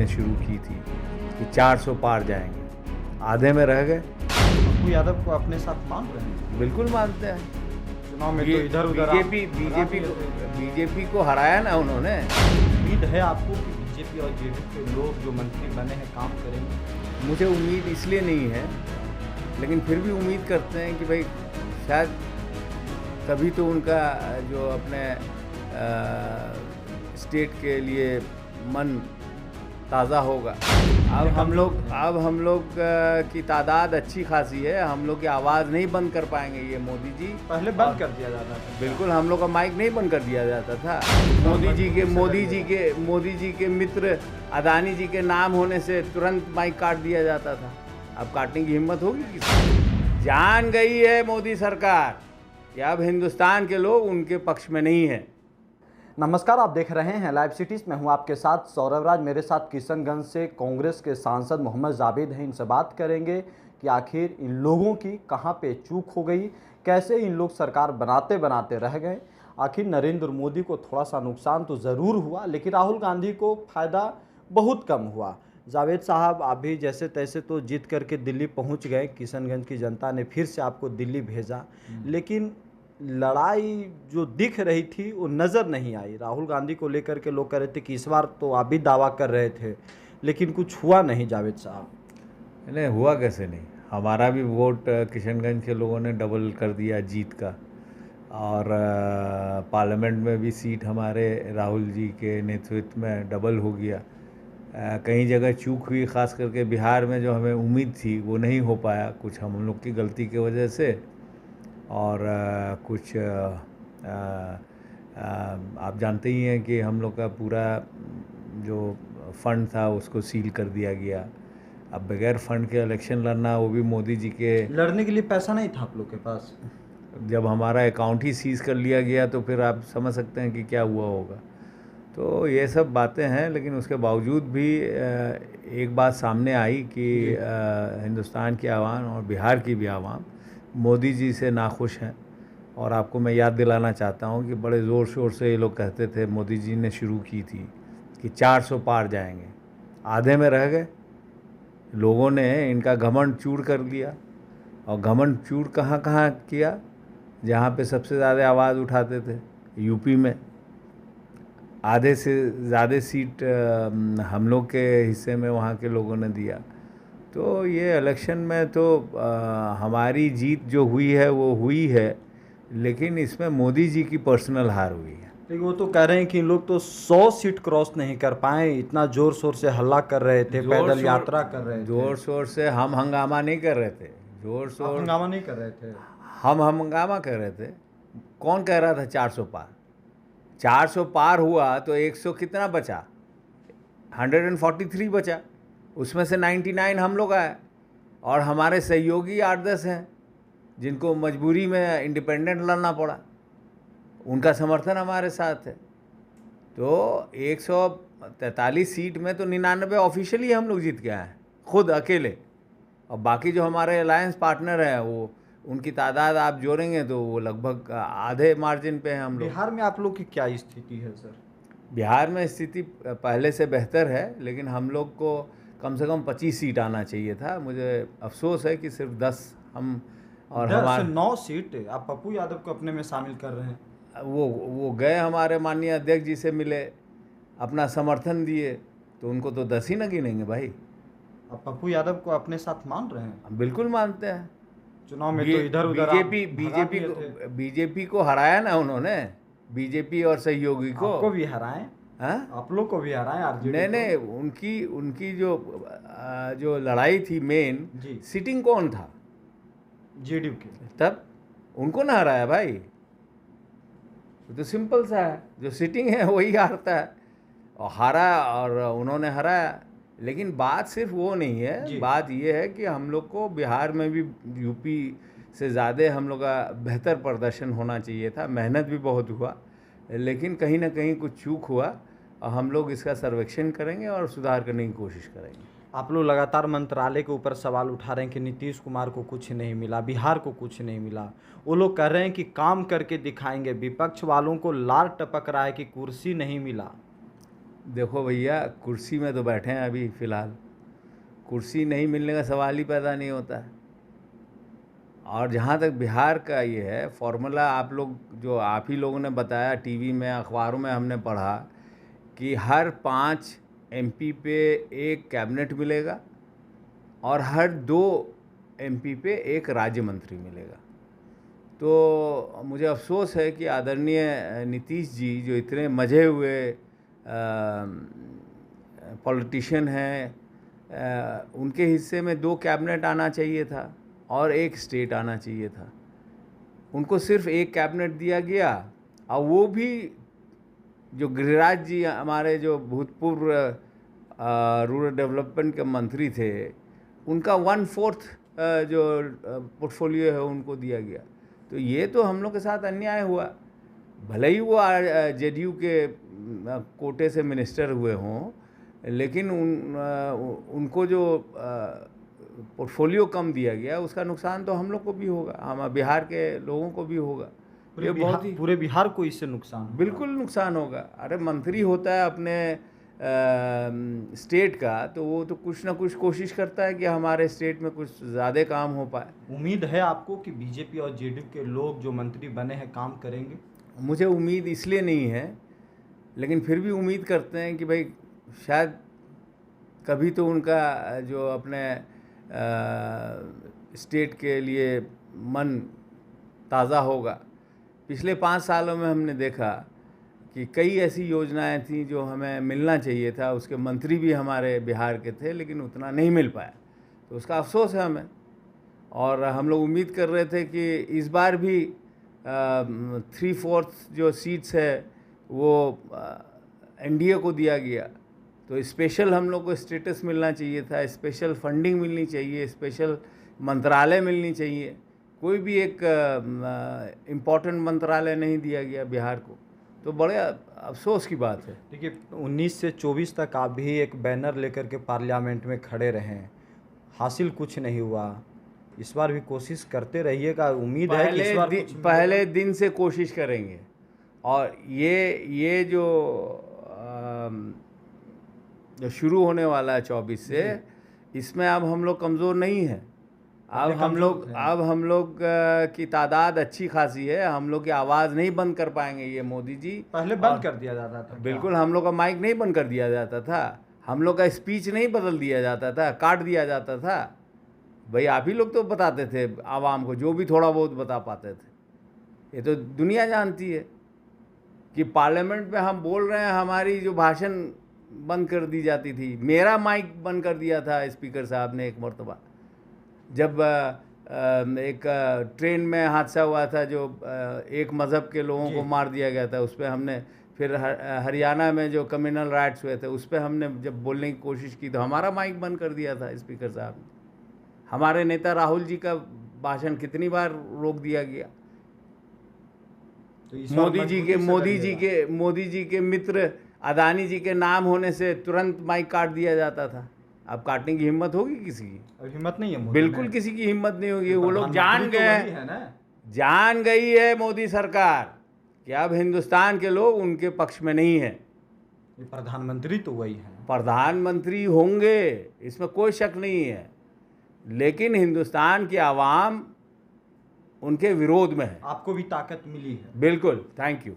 ने शुरू की थी कि 400 पार जाएंगे, आधे में रह गए। पप्पू यादव को अपने साथ मान रहे हैं? बिल्कुल मानते हैं। चुनाव में तो इधर उधर बीजेपी को हराया ना उन्होंने। उम्मीद है आपको कि बीजेपी और जेडीयू के लोग जो मंत्री बने हैं काम करेंगे? मुझे उम्मीद इसलिए नहीं है, लेकिन फिर भी उम्मीद करते हैं कि भाई शायद तभी तो उनका जो अपने स्टेट के लिए मन ताज़ा होगा। अब हम लोग की तादाद अच्छी खासी है, हम लोग की आवाज़ नहीं बंद कर पाएंगे ये मोदी जी। पहले बंद कर दिया जाता था। बिल्कुल, हम लोग का माइक नहीं बंद कर दिया जाता था। मोदी जी के मित्र अदानी जी के नाम होने से तुरंत माइक काट दिया जाता था। अब काटने की हिम्मत होगी किसी? जान गई है मोदी सरकार कि अब हिंदुस्तान के लोग उनके पक्ष में नहीं है। नमस्कार, आप देख रहे हैं लाइव सिटीज़। मैं हूं आपके साथ सौरभ राज। मेरे साथ किशनगंज से कांग्रेस के सांसद मोहम्मद जावेद हैं। इनसे बात करेंगे कि आखिर इन लोगों की कहां पे चूक हो गई, कैसे इन लोग सरकार बनाते बनाते रह गए। आखिर नरेंद्र मोदी को थोड़ा सा नुकसान तो ज़रूर हुआ, लेकिन राहुल गांधी को फ़ायदा बहुत कम हुआ। जावेद साहब, आप भी जैसे तैसे तो जीत करके दिल्ली पहुंच गए। किशनगंज की जनता ने फिर से आपको दिल्ली भेजा, लेकिन लड़ाई जो दिख रही थी वो नज़र नहीं आई। राहुल गांधी को लेकर के लोग कह रहे थे कि इस बार तो आप भी दावा कर रहे थे, लेकिन कुछ हुआ नहीं। जावेद साहब, नहीं हुआ कैसे नहीं, हमारा भी वोट किशनगंज के लोगों ने डबल कर दिया जीत का, और पार्लियामेंट में भी सीट हमारे राहुल जी के नेतृत्व में डबल हो गया। कई जगह चूक हुई, ख़ास करके बिहार में जो हमें उम्मीद थी वो नहीं हो पाया, कुछ हम लोग की गलती की वजह से, और कुछ आप जानते ही हैं कि हम लोग का पूरा जो फंड था उसको सील कर दिया गया। अब बगैर फंड के इलेक्शन लड़ना, वो भी मोदी जी के लड़ने के लिए पैसा नहीं था आप लोग के पास। जब हमारा अकाउंट ही सीज कर लिया गया तो फिर आप समझ सकते हैं कि क्या हुआ होगा। तो ये सब बातें हैं, लेकिन उसके बावजूद भी एक बात सामने आई कि हिंदुस्तान की आवाम और बिहार की भी आवाम मोदी जी से नाखुश हैं। और आपको मैं याद दिलाना चाहता हूं कि बड़े ज़ोर शोर से ये लोग कहते थे, मोदी जी ने शुरू की थी कि 400 पार जाएंगे, आधे में रह गए। लोगों ने इनका घमंड चूर कर दिया, और घमंड चूर कहाँ कहाँ किया? जहाँ पे सबसे ज़्यादा आवाज़ उठाते थे, यूपी में आधे से ज़्यादा सीट हम लोग के हिस्से में वहाँ के लोगों ने दिया। तो ये इलेक्शन में तो हमारी जीत जो हुई है वो हुई है, लेकिन इसमें मोदी जी की पर्सनल हार हुई है। लेकिन वो तो कह रहे हैं कि इन लोग तो 100 सीट क्रॉस नहीं कर पाए, इतना जोर शोर से हल्ला कर रहे थे, पैदल यात्रा कर रहे थे। जोर शोर से हम हंगामा नहीं कर रहे थे, जोर शोर हंगामा नहीं कर रहे थे, हम हंगामा कर रहे थे। कौन कह रहा था 400 पार? 400 पार हुआ तो 100 कितना बचा? 143 बचा, उसमें से 99 हम लोग आए, और हमारे सहयोगी 8-10 हैं जिनको मजबूरी में इंडिपेंडेंट लड़ना पड़ा, उनका समर्थन हमारे साथ है। तो 143 सीट में तो 99 ऑफिशियली हम लोग जीत के आए हैं खुद अकेले, और बाकी जो हमारे अलायंस पार्टनर हैं वो उनकी तादाद आप जोड़ेंगे तो वो लगभग आधे मार्जिन पे हैं हम लोग। बिहार में आप लोग की क्या स्थिति है सर? बिहार में स्थिति पहले से बेहतर है, लेकिन हम लोग को कम से कम 25 सीट आना चाहिए था। मुझे अफसोस है कि सिर्फ 10 हम, और 10 हमारे से 9 सीट आप पप्पू यादव को अपने में शामिल कर रहे हैं। वो गए हमारे माननीय अध्यक्ष जी से मिले, अपना समर्थन दिए, तो उनको तो 10 ही न गिनेंगे भाई। आप पप्पू यादव को अपने साथ मान रहे हैं? हम बिल्कुल मानते हैं। चुनाव में तो इधर उधर बीजेपी को हराया ना उन्होंने, बीजेपी और सहयोगी को। आपको भी हराएं? हाँ, आप लोग को भी हराएं आरजेडी? नहीं, उनकी जो लड़ाई थी मेन, सिटिंग कौन था? जेडीयू के। तब उनको ना हराया भाई, तो सिंपल सा है, जो सिटिंग है वही हारता है, और हारा और उन्होंने हराया। लेकिन बात सिर्फ वो नहीं है, बात ये है कि हम लोग को बिहार में भी यूपी से ज़्यादा हम लोग का बेहतर प्रदर्शन होना चाहिए था। मेहनत भी बहुत हुआ, लेकिन कहीं ना कहीं कुछ चूक हुआ, और हम लोग इसका सर्वेक्षण करेंगे और सुधार करने की कोशिश करेंगे। आप लोग लगातार मंत्रालय के ऊपर सवाल उठा रहे हैं कि नीतीश कुमार को कुछ नहीं मिला, बिहार को कुछ नहीं मिला। वो लोग कह रहे हैं कि काम करके दिखाएंगे। विपक्ष वालों को लार टपक रहा है कि कुर्सी नहीं मिला। देखो भैया, कुर्सी में तो बैठे हैं अभी फ़िलहाल, कुर्सी नहीं मिलने का सवाल ही पैदा नहीं होता है। और जहाँ तक बिहार का ये है फॉर्मूला, आप ही लोगों ने बताया, टीवी में अखबारों में हमने पढ़ा कि हर 5 एमपी पे एक कैबिनेट मिलेगा और हर 2 एमपी पे एक राज्य मंत्री मिलेगा। तो मुझे अफसोस है कि आदरणीय नीतीश जी जो इतने मजे हुए पॉलिटिशियन हैं, उनके हिस्से में 2 कैबिनेट आना चाहिए था और 1 स्टेट आना चाहिए था। उनको सिर्फ 1 कैबिनेट दिया गया, और वो भी जो गिरिराज जी हमारे जो भूतपूर्व रूरल डेवलपमेंट के मंत्री थे, उनका 1/4 जो पोर्टफोलियो है उनको दिया गया। तो ये तो हम लोग के साथ अन्याय हुआ। भले ही वो जेडीयू के कोटे से मिनिस्टर हुए हों, लेकिन उनको जो पोर्टफोलियो कम दिया गया, उसका नुकसान तो हम लोग को भी होगा, हम बिहार के लोगों को भी होगा। पूरे बिहार को इससे नुकसान होगा। बिल्कुल नुकसान होगा। अरे मंत्री होता है अपने स्टेट का, तो वो तो कुछ ना कुछ कोशिश करता है कि हमारे स्टेट में कुछ ज़्यादा काम हो पाए। उम्मीद है आपको कि बीजेपी और जेडीयू के लोग जो मंत्री बने हैं काम करेंगे? मुझे उम्मीद इसलिए नहीं है, लेकिन फिर भी उम्मीद करते हैं कि भाई शायद कभी तो उनका जो अपने स्टेट के लिए मन ताज़ा होगा। पिछले 5 सालों में हमने देखा कि कई ऐसी योजनाएं थी जो हमें मिलना चाहिए था, उसके मंत्री भी हमारे बिहार के थे, लेकिन उतना नहीं मिल पाया, तो उसका अफसोस है हमें। और हम लोग उम्मीद कर रहे थे कि इस बार भी 3/4 जो सीट्स है वो एनडीए को दिया गया, तो स्पेशल हम लोग को स्टेटस मिलना चाहिए था, स्पेशल फंडिंग मिलनी चाहिए, स्पेशल मंत्रालय मिलनी चाहिए। कोई भी एक इम्पॉर्टेंट मंत्रालय नहीं दिया गया बिहार को, तो बड़े अफसोस की बात है। देखिए 19 से 24 तक आप भी एक बैनर लेकर के पार्लियामेंट में खड़े रहे, हासिल कुछ नहीं हुआ। इस बार भी कोशिश करते रहिएगा, उम्मीद है कि इस बार पहले दिन से कोशिश करेंगे। और ये जो शुरू होने वाला है 24 से, इसमें अब हम लोग कमज़ोर नहीं हैं। अब हम लोग की तादाद अच्छी खासी है। हम लोग की आवाज़ नहीं बंद कर पाएंगे ये मोदी जी। पहले बंद कर दिया जाता था। बिल्कुल, हम लोग का माइक नहीं बंद कर दिया जाता था, हम लोग का स्पीच नहीं बदल दिया जाता था, काट दिया जाता था। भाई आप ही लोग तो बताते थे आवाम को, जो भी थोड़ा बहुत बता पाते थे। ये तो दुनिया जानती है कि पार्लियामेंट में हम बोल रहे हैं, हमारी जो भाषण बंद कर दी जाती थी। मेरा माइक बंद कर दिया था स्पीकर साहब ने एक मरतबा, जब एक ट्रेन में हादसा हुआ था, जो एक मज़हब के लोगों को मार दिया गया था। उस पर हमने फिर हरियाणा में जो कम्युनल राइट्स हुए थे, उस पर हमने जब बोलने की कोशिश की तो हमारा माइक बंद कर दिया था स्पीकर साहब ने। हमारे नेता राहुल जी का भाषण कितनी बार रोक दिया गया। तो मोदी जी के मित्र अदानी जी के नाम होने से तुरंत माइक काट दिया जाता था। अब काटने की हिम्मत होगी किसी की? अब हिम्मत नहीं है, बिल्कुल किसी की हिम्मत नहीं होगी। वो लोग जान गई है मोदी सरकार कि अब हिंदुस्तान के लोग उनके पक्ष में नहीं है। प्रधानमंत्री तो वही है, प्रधानमंत्री होंगे, इसमें कोई शक नहीं है, लेकिन हिंदुस्तान की आवाम उनके विरोध में है। आपको भी ताकत मिली है। बिल्कुल, थैंक यू।